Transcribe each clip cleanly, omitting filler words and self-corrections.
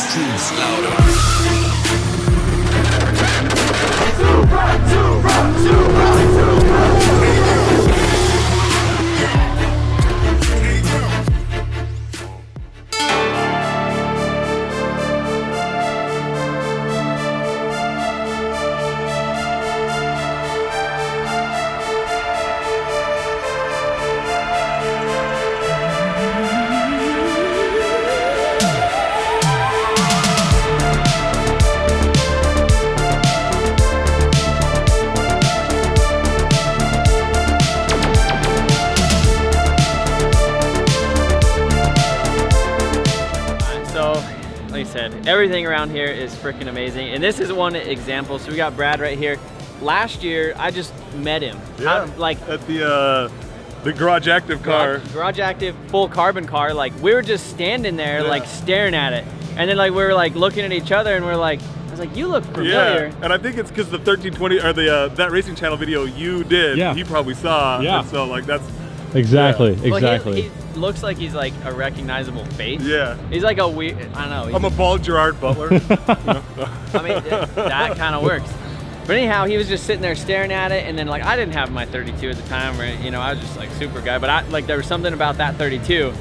Cruise louder. Like I said, everything around here is freaking amazing, and this is one example. So we got Brad right here. Last year, I just met him. Yeah, at the Garage Active car. Garage Active full carbon car. Like we were just standing there, like staring at it, and then like we were like looking at each other, and we're like, I was like, you look familiar. Yeah, and I think it's because the 1320 or the that racing channel video you did, he probably saw. Yeah. And so like that's exactly. Well, he looks like he's like a recognizable face. Yeah. He's like a weird, I don't know. I'm a bald Gerard Butler. I mean, that kind of works. But anyhow, he was just sitting there staring at it, and then like I didn't have my 32 at the time, or you know, I was just like super guy. But there was something about that 32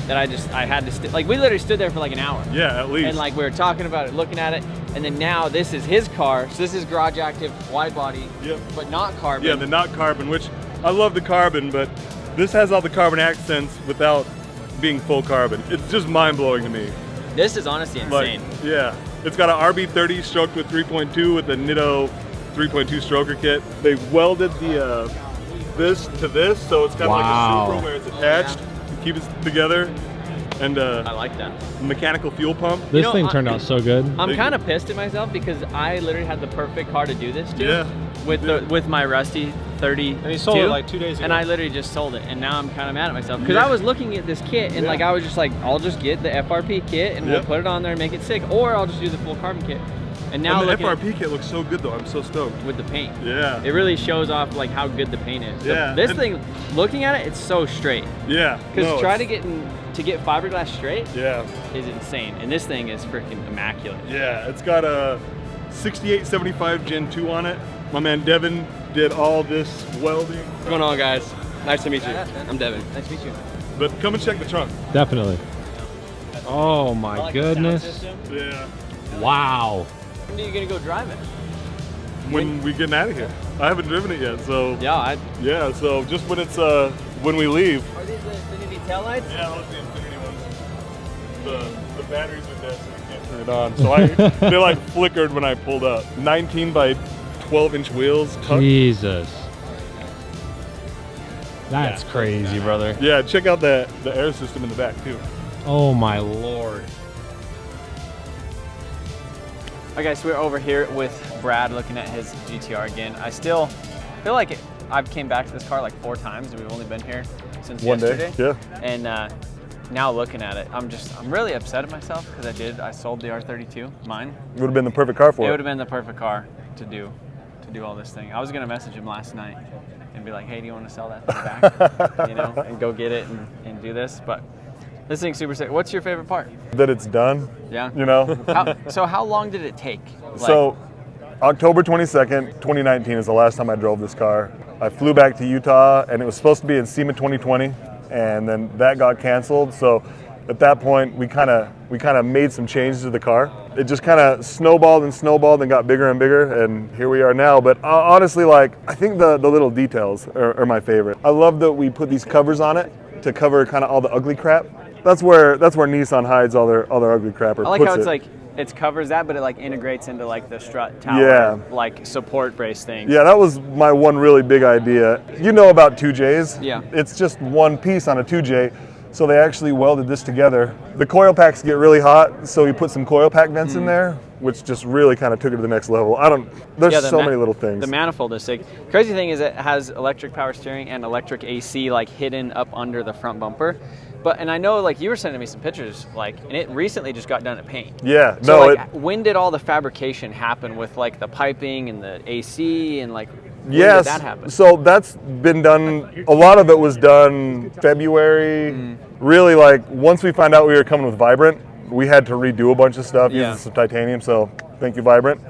that I had to like we literally stood there for like an hour. Yeah, at least. And like we were talking about it, looking at it, and then now this is his car. So this is Garage Active wide body, but not carbon. Yeah, the not carbon, which I love the carbon, but this has all the carbon accents without being full carbon. It's just mind-blowing to me. This is honestly insane. Like, yeah, it's got an RB30 stroked with 3.2 with a Nitto 3.2 stroker kit. They welded the this to this, so it's kind of like a Supra where it's attached to keep it together. And I like that. Mechanical fuel pump. This thing turned out so good. I'm kind of pissed at myself because I literally had the perfect car to do this to. Yeah. With my rusty 30. And he sold it like 2 days ago. And I literally just sold it, and now I'm kind of mad at myself because I was looking at this kit and like I was just like, I'll just get the FRP kit and we'll put it on there and make it sick, or I'll just do the full carbon kit. And now the FRP kit looks so good though. I'm so stoked with the paint. Yeah. It really shows off like how good the paint is. Yeah. This thing, looking at it, it's so straight. Yeah. Because try to get fiberglass straight. Yeah. Is insane, and this thing is freaking immaculate. Yeah. It's got a 6875 Gen 2 on it. My man Devin did all this welding. What's going on, guys? Nice to meet you. I'm Devin. Nice to meet you. But come and check the trunk. Definitely. Oh my goodness. Yeah. Wow. When are you gonna go drive it? When we getting out of here. I haven't driven it yet, so. Yeah, so just when it's when we leave. Are these the Infinity taillights? Yeah, those are the Infinity ones. The batteries are dead, so we can't turn it on. So they like flickered when I pulled up. 19 by 12-inch wheels. Jesus. That's crazy, brother. Yeah, check out the air system in the back too. Oh my Lord. Okay, so we're over here with Brad looking at his GTR again. I still feel like I've came back to this car like 4 times, and we've only been here since yesterday. Yeah. And now looking at it, I'm really upset at myself because I sold the R32, mine. It would have been the perfect car for it. It would have been the perfect car to do all this thing. I was gonna message him last night and be like, hey, do you want to sell that thing back? You know, and go get it and do this. But this thing's super sick. What's your favorite part? That it's done. Yeah. You know? So how long did it take? So October 22nd, 2019 is the last time I drove this car. I flew back to Utah, and it was supposed to be in SEMA 2020, and then that got canceled. So at that point, we kind of made some changes to the car. It just kind of snowballed and got bigger and bigger, and here we are now. But honestly, like, I think the little details are my favorite. I love that we put these covers on it to cover kind of all the ugly crap. That's where Nissan hides all their ugly crap. Or I like puts how it's it. like it covers that, but it like integrates into like the strut tower, like support brace thing. Yeah, that was my one really big idea. You know about 2Js? Yeah. It's just one piece on a 2J. So they actually welded this together. The coil packs get really hot, so we put some coil pack vents in there, which just really kind of took it to the next level. There's so many little things. The manifold is sick. Crazy thing is it has electric power steering and electric AC like hidden up under the front bumper. And I know like you were sending me some pictures, like, and it recently just got done at paint. Yeah, so, like, when did all the fabrication happen with like the piping and the AC and like when did that happen? So that's been done, a lot of it was done February. Really, like, once we found out we were coming with Vibrant, we had to redo a bunch of stuff Yeah. using some titanium, so thank you, Vibrant.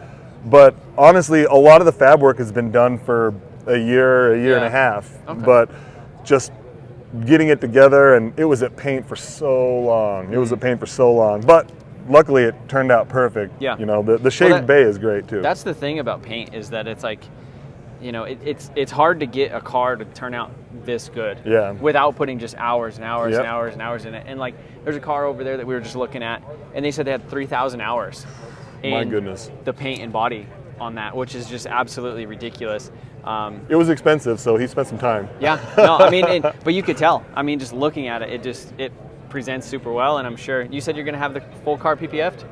But honestly, a lot of the fab work has been done for a year and a half. Okay. But just getting it together, and it was at paint for so long. It was at paint for so long. But luckily, it turned out perfect. Yeah. You know, the shaved bay is great too. That's the thing about paint, is that it's like, you know, it's hard to get a car to turn out this good. Yeah. Without putting just hours and hours Yep. and hours and hours in it. And like, there's a car over there that we were just looking at, and they said they had 3,000 hours. My in goodness. The paint and body on that, which is just absolutely ridiculous. It was expensive, so he spent some time. Yeah, no, I mean, but you could tell. I mean, just looking at it, it presents super well, and I'm sure you said you're going to have the full car PPF'd?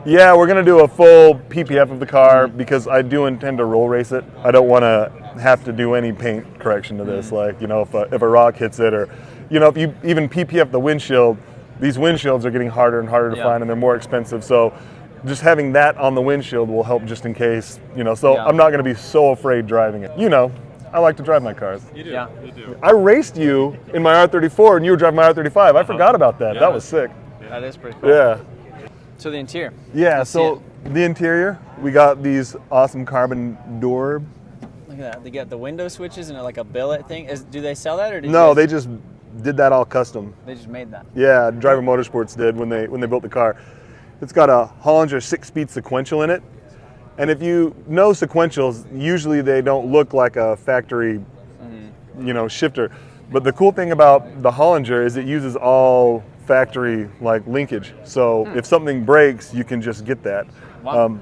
Yeah, we're gonna do a full PPF of the car because I do intend to roll race it. I don't want to have to do any paint correction to this. Like, you know, if a rock hits it, or, you know, if you even PPF the windshield, these windshields are getting harder and harder to find, and they're more expensive. So just having that on the windshield will help just in case, you know. So I'm not gonna be so afraid driving it. You know, I like to drive my cars. You do. Yeah. You do. I raced you in my R34 and you were driving my R35. I forgot about that. That was sick. That is pretty cool. Yeah. So the interior. Yeah, Let's see so the interior, we got these awesome carbon door. Look at that. They got the window switches and like a billet thing. Do they sell that, or did No, you they guys, just did that all custom. they just made that? Yeah, Driver Motorsports did when they built the car. It's got a Hollinger 6-speed sequential in it. And if you know sequentials, usually they don't look like a factory, you know, shifter. But the cool thing about the Hollinger is it uses all factory like linkage. So if something breaks, you can just get that. Wow.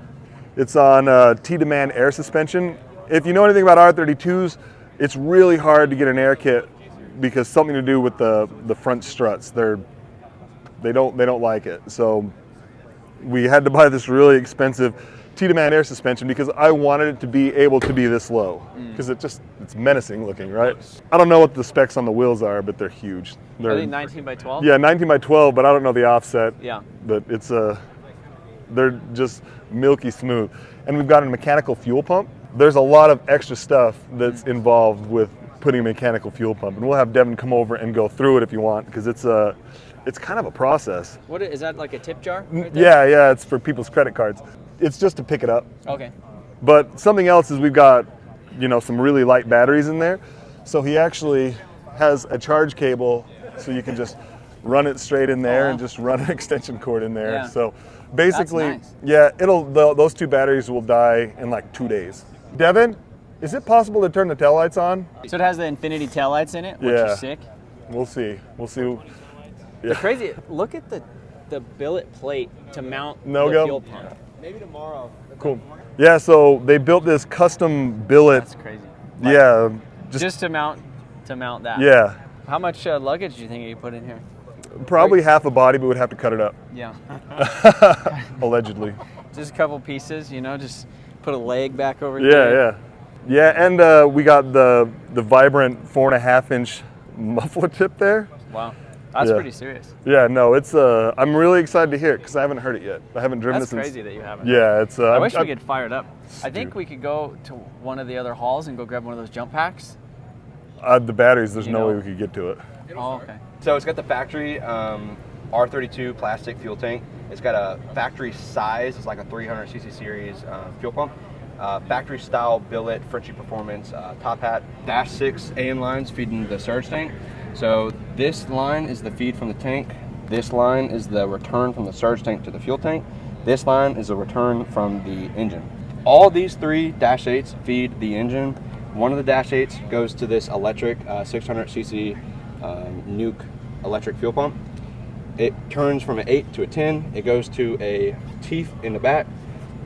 It's on T-demand air suspension. If you know anything about R32s, it's really hard to get an air kit because something to do with the front struts. They don't like it. So we had to buy this really expensive T-demand air suspension because I wanted it to be able to be this low, because it's menacing looking, right? I don't know what the specs on the wheels are, but they're huge. Are they 19 by 12? Yeah, 19 by 12, but I don't know the offset. Yeah. But they're just milky smooth. And we've got a mechanical fuel pump. There's a lot of extra stuff that's involved with putting a mechanical fuel pump, and we'll have Devin come over and go through it if you want, because it's kind of a process. What is that, like a tip jar? Right there? Yeah, it's for people's credit cards. It's just to pick it up. Okay. But something else is we've got, you know, some really light batteries in there. So he actually has a charge cable, so you can just run it straight in there and just run an extension cord in there. Yeah. So basically, That's nice. yeah, those two batteries will die in like 2 days. Devin, is it possible to turn the taillights on? So it has the infinity taillights in it, which Yeah. is sick. We'll see. The crazy, look at the billet plate to mount No the go. fuel pump. Maybe tomorrow. Cool. Yeah, so they built this custom billet. That's crazy. Yeah. Just to mount that. Yeah. How much luggage do you think you put in here? Probably half a body, but we'd have to cut it up. Yeah. Allegedly. Just a couple pieces, you know, just put a leg back over here. Yeah, and we got the Vibrant 4.5-inch muffler tip there. Wow. That's Yeah. pretty serious. Yeah, no, it's I'm really excited to hear it because I haven't heard it yet. I haven't driven That's this. crazy that you haven't. Yeah, it's. I wish we could fire it up. I think Dude. we could go to one of the other halls and go grab one of those jump packs. The batteries. There's You no know. way we could get to it. Oh, okay. So it's got the factory R32 plastic fuel tank. It's got a factory size. It's like a 300cc series fuel pump. Factory style billet, Frenchie Performance, top hat, dash 6 AM lines feeding the surge tank. So this line is the feed from the tank. This line is the return from the surge tank to the fuel tank. This line is a return from the engine. All these three dash 8s feed the engine. One of the dash 8s goes to this electric 600cc Nuke electric fuel pump. It turns from an 8 to a 10. It goes to a teeth in the back.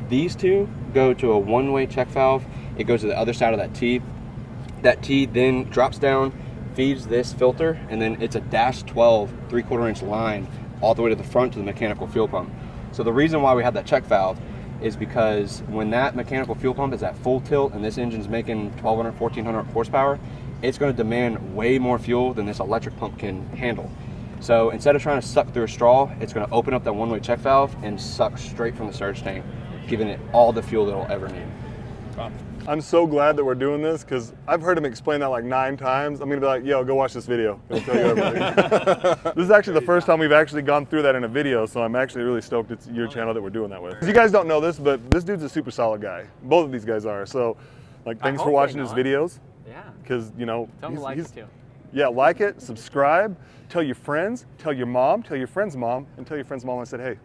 These two go to a one-way check valve. It goes to the other side of that T. That T then drops down, feeds this filter, and then it's a dash 12 3/4-inch line all the way to the front to the mechanical fuel pump. So the reason why we have that check valve is because when that mechanical fuel pump is at full tilt and this engine's making 1,200, 1,400 horsepower, it's going to demand way more fuel than this electric pump can handle. So instead of trying to suck through a straw, it's going to open up that one-way check valve and suck straight from the surge tank, giving it all the fuel that it'll ever need. I'm so glad that we're doing this because I've heard him explain that like 9 times. I'm gonna be like, yo, go watch this video. It'll tell you everything. This is actually the first time we've actually gone through that in a video, so I'm actually really stoked it's your channel that we're doing that with. You guys don't know this, but this dude's a super solid guy. Both of these guys are. So, like, thanks for watching his videos. Yeah. Because, you know, Tell them to like it too. Yeah, like it, subscribe, tell your friends, tell your mom, tell your friend's mom, and tell your friend's mom I said, hey.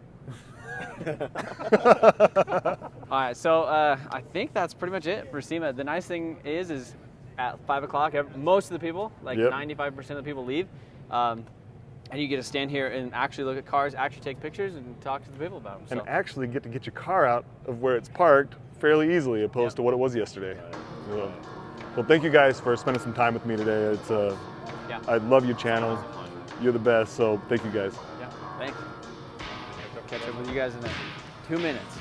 All right, so I think that's pretty much it for SEMA. The nice thing is at 5 o'clock, most of the people, like 95% of the people leave. And you get to stand here and actually look at cars, actually take pictures, and talk to the people about them. And actually get to get your car out of where it's parked fairly easily opposed to what it was yesterday. Well, thank you guys for spending some time with me today. It's I love your channel. You're the best, so thank you guys. Yeah, thanks. Catch up with you guys in 2 minutes.